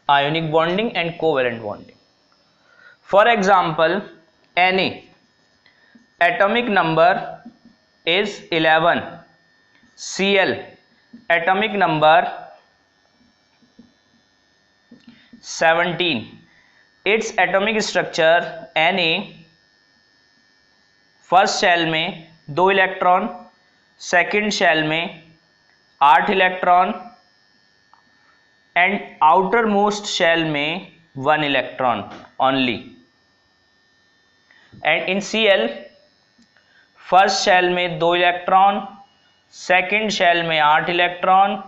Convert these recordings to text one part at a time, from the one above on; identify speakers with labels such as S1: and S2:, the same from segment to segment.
S1: ionic bonding and covalent bonding. For example, Na atomic number is 11, Cl atomic number 17. its atomic structure Na, first shell में 2 electron, second shell में 8 electron and outer most shell में 1 electron only. And in Cl first shell में 2 electron, second shell में 8 electron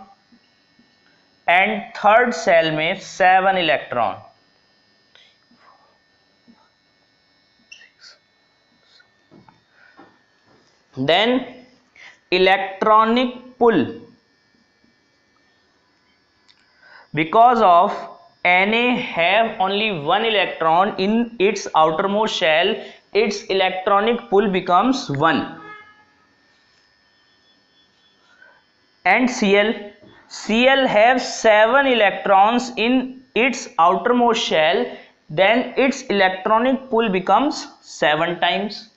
S1: and third shell में 7 electron. Then electronic pull, because of Na have only 1 electron in its outermost shell, its electronic pull becomes 1. And Cl have 7 electrons in its outermost shell, then its electronic pull becomes 7 times.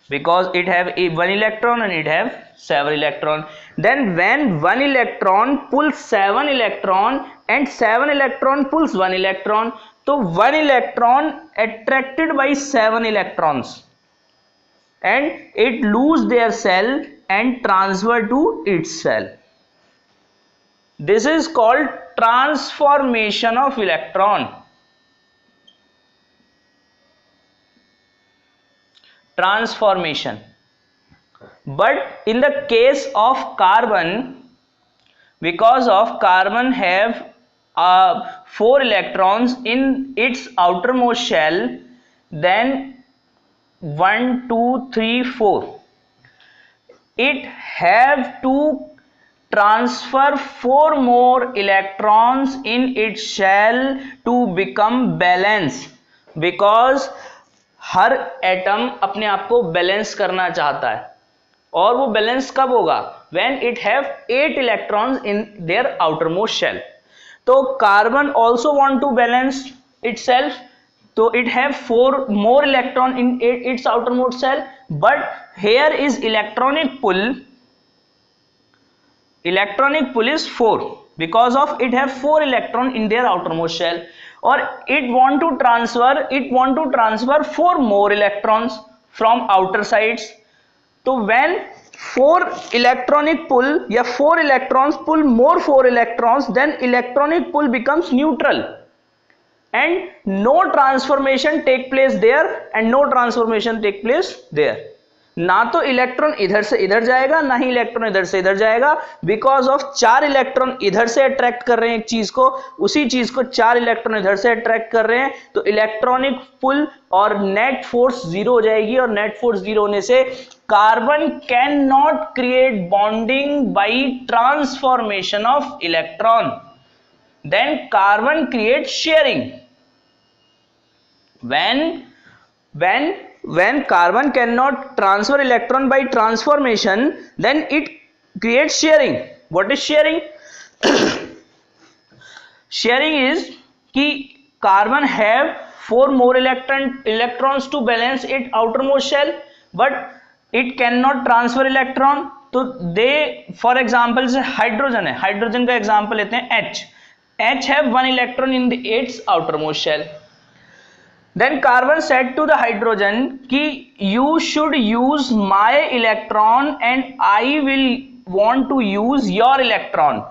S1: Because it have 1 electron and it have 7 electron. Then when 1 electron pulls 7 electron and 7 electron pulls 1 electron, so 1 electron attracted by 7 electrons and it lose their cell and transfer to its cell. This is called transformation of electron. Transformation. But in the case of carbon, because of carbon have 4 electrons in its outermost shell, then 1 2 3 4 it have to transfer 4 more electrons in its shell to become balanced. Because her atom अपने आप को balance करना चाहता है और वो balance कब होगा? When it have 8 electrons in there outermost shell. तो carbon also want to balance itself, तो it have 4 more electron in its outermost shell, but here is electronic pull is 4 because of it have 4 electron in their outermost shell, or it want to transfer 4 more electrons from outer sides. So when 4 electronic pull या 4 electrons pull more 4 electrons, then electronic pull becomes neutral and no transformation take place there and no transformation take place there. ना तो electron इधर से इधर जाएगा, ना ही electron इधर से इधर जाएगा. बिकॉज ऑफ 4 इलेक्ट्रॉन इधर से अट्रैक्ट कर रहे हैं एक चीज को, उसी चीज को 4 इलेक्ट्रॉन इधर से अट्रैक्ट कर रहे हैं, तो इलेक्ट्रॉनिक पुल और नेट फोर्स 0 हो जाएगी. और नेट फोर्स 0 होने से carbon can not create bonding by transformation of electron. Then carbon create sharing. When carbon cannot transfer electron by transformation, then it creates sharing. What is sharing? Sharing is कि carbon have 4 more electrons to balance its outermost shell, but it cannot transfer electron. तो they, for example, से hydrogen है, hydrogen का example लेते हैं H. H have 1 electron in its outermost shell. Then carbon said to the hydrogen कि you should use my electron and I will want to use your electron.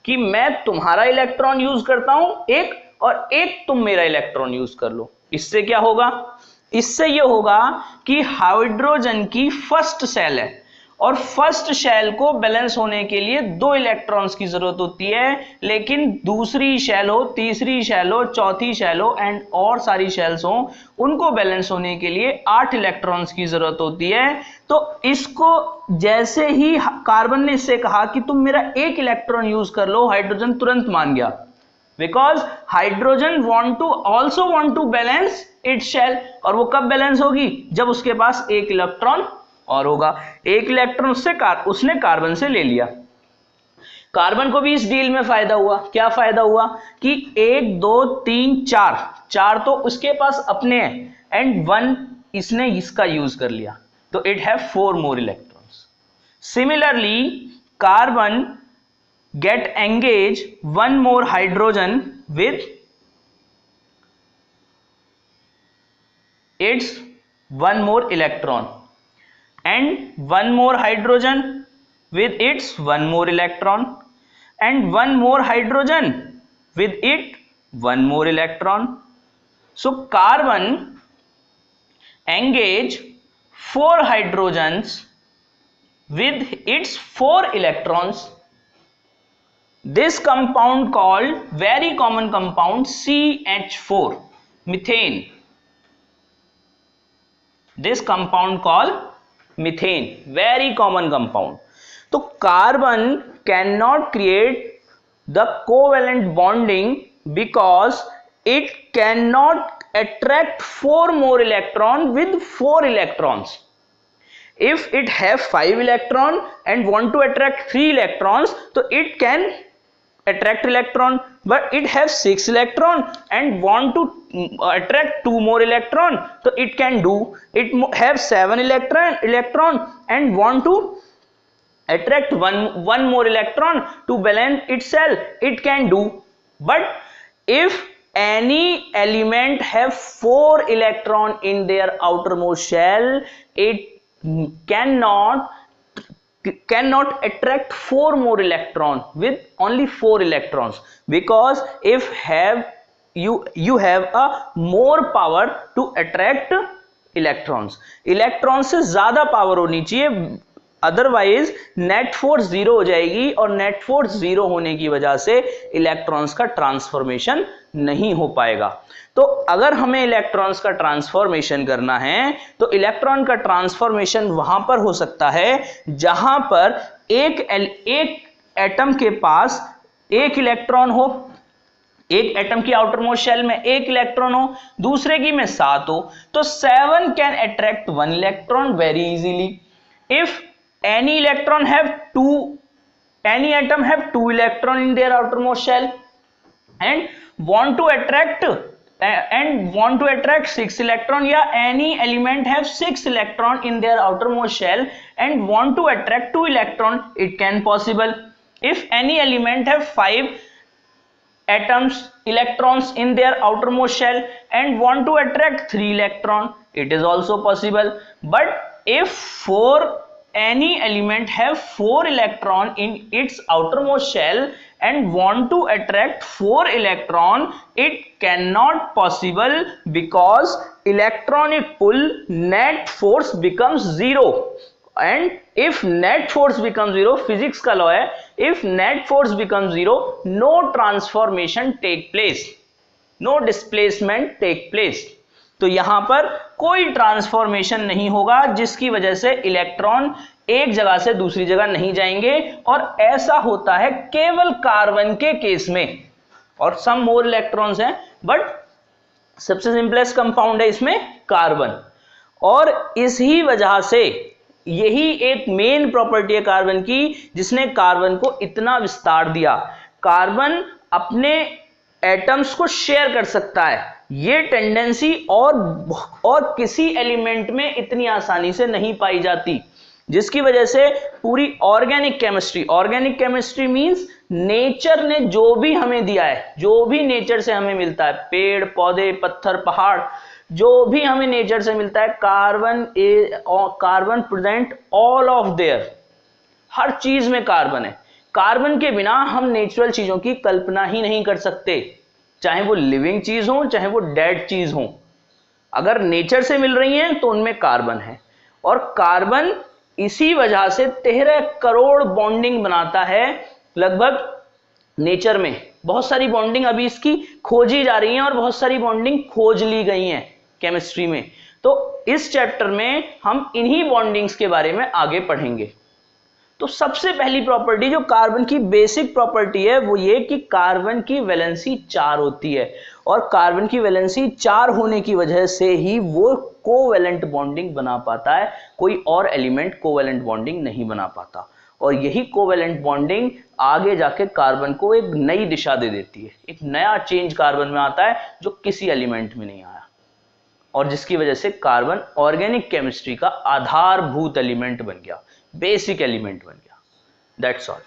S1: कि मैं तुम्हारा electron use करता हूं एक, और एक तुम मेरा इलेक्ट्रॉन यूज कर लो. इससे क्या होगा? इससे ये होगा कि हाइड्रोजन की फर्स्ट शेल है और फर्स्ट शेल को बैलेंस होने के लिए 2 इलेक्ट्रॉन्स की जरूरत होती है, लेकिन दूसरी शेल हो, तीसरी शेल हो, चौथी शेल हो एंड और सारी शेल्स हो, उनको बैलेंस होने के लिए 8 इलेक्ट्रॉन्स की जरूरत होती है. तो इसको जैसे ही कार्बन ने इससे कहा कि तुम मेरा एक इलेक्ट्रॉन यूज कर लो, हाइड्रोजन तुरंत मान गया. Because hydrogen also want to balance its shell. और वो कब बैलेंस होगी? जब उसके पास एक इलेक्ट्रॉन और होगा. एक इलेक्ट्रॉन उसने कार्बन से ले लिया. कार्बन को भी इस डील में फायदा हुआ। क्या फायदा हुआ कि 1 2 3 4 तो उसके पास अपने हैं एंड 1 इसने इसका यूज कर लिया, तो it have 4 more electrons. Similarly carbon gate engage 1 more hydrogen with its 1 more electron and 1 more hydrogen with its 1 more electron and 1 more hydrogen with it 1 more electron. So carbon engage 4 hydrogens with its 4 electrons. This compound called very common compound CH4 methane. This compound called methane, very common compound. तो carbon cannot create the covalent bonding because it cannot attract 4 more electron with 4 electrons. If it have 5 electron and want to attract 3 electrons, so it can attract electron, but it has 6 electron and want to attract 2 more electron, so it can do. It have 7 electron and want to attract one more electron to balance itself, it can do. But if any element have 4 electron in their outermost shell, it cannot attract 4 more electron with only 4 electrons, because if you have a more power to attract electrons से ज्यादा power होनी चाहिए, otherwise net force 0 हो जाएगी और net force 0 होने की वजह से इलेक्ट्रॉन्स का ट्रांसफॉर्मेशन नहीं हो पाएगा। तो अगर हमें इलेक्ट्रॉन्स का ट्रांसफॉर्मेशन करना है तो इलेक्ट्रॉन का ट्रांसफॉर्मेशन वहां पर हो सकता है जहां पर एक एटम के पास 1 इलेक्ट्रॉन हो, एक एटम की आउटर मोस्ट शेल में 1 इलेक्ट्रॉन हो, दूसरे की में 7 हो, तो 7 can attract 1 electron very easily. If any atom have 2 electron in their outermost shell and want to attract 6 electron, या any element have 6 electron in their outermost shell and want to attract 2 electron, it can possible. If any element have 5 electrons in their outermost shell and want to attract 3 electron, it is also possible. But if any element have 4 electron in its outermost shell and want to attract 4 electron, it cannot possible, because electronic pull net force becomes 0, and if net force becomes 0, physics का law है, if net force becomes 0, no transformation take place, no displacement take place. तो यहां पर कोई transformation नहीं होगा, जिसकी वजह से इलेक्ट्रॉन एक जगह से दूसरी जगह नहीं जाएंगे, और ऐसा होता है केवल कार्बन के केस में, और सम मोर इलेक्ट्रॉन्स हैं, बट सबसे सिंपलेस्ट कंपाउंड है इसमें कार्बन। और इसी वजह से यही एक मेन प्रॉपर्टी है कार्बन की, जिसने कार्बन को इतना विस्तार दिया। कार्बन अपने एटम्स को शेयर कर सकता है, ये टेंडेंसी और किसी एलिमेंट में इतनी आसानी से नहीं पाई जाती, जिसकी वजह से पूरी ऑर्गेनिक केमिस्ट्री मींस नेचर ने जो भी हमें दिया है, जो भी नेचर से हमें मिलता है, पेड़ पौधे पत्थर पहाड़, जो भी हमें नेचर से मिलता है, carbon present all of there, हर चीज में कार्बन है। कार्बन के बिना हम नेचुरल चीजों की कल्पना ही नहीं कर सकते, चाहे वो लिविंग चीज हो चाहे वो डेड चीज हो, अगर नेचर से मिल रही हैं तो उनमें कार्बन है। और कार्बन इसी वजह से 13 करोड़ बॉन्डिंग बनाता है लगभग नेचर में। बहुत सारी बॉन्डिंग अभी इसकी खोजी जा रही हैं और बहुत सारी बॉन्डिंग खोज ली गई हैं केमिस्ट्री में। तो इस चैप्टर में हम इन्हीं बॉन्डिंग्स के बारे में आगे पढ़ेंगे। तो सबसे पहली प्रॉपर्टी जो कार्बन की बेसिक प्रॉपर्टी है वो ये कि कार्बन की वैलेंसी 4 होती है, और कार्बन की वैलेंसी 4 होने की वजह से ही वो कोवैलेंट बॉन्डिंग बना पाता है, कोई और एलिमेंट कोवैलेंट बॉन्डिंग नहीं बना पाता। और यही कोवेलेंट बॉन्डिंग आगे जाके कार्बन को एक नई दिशा दे देती है, एक नया चेंज कार्बन में आता है जो किसी एलिमेंट में नहीं आया, और जिसकी वजह से कार्बन ऑर्गेनिक केमिस्ट्री का आधारभूत एलिमेंट बन गया, बेसिक एलिमेंट बन गया। That's all.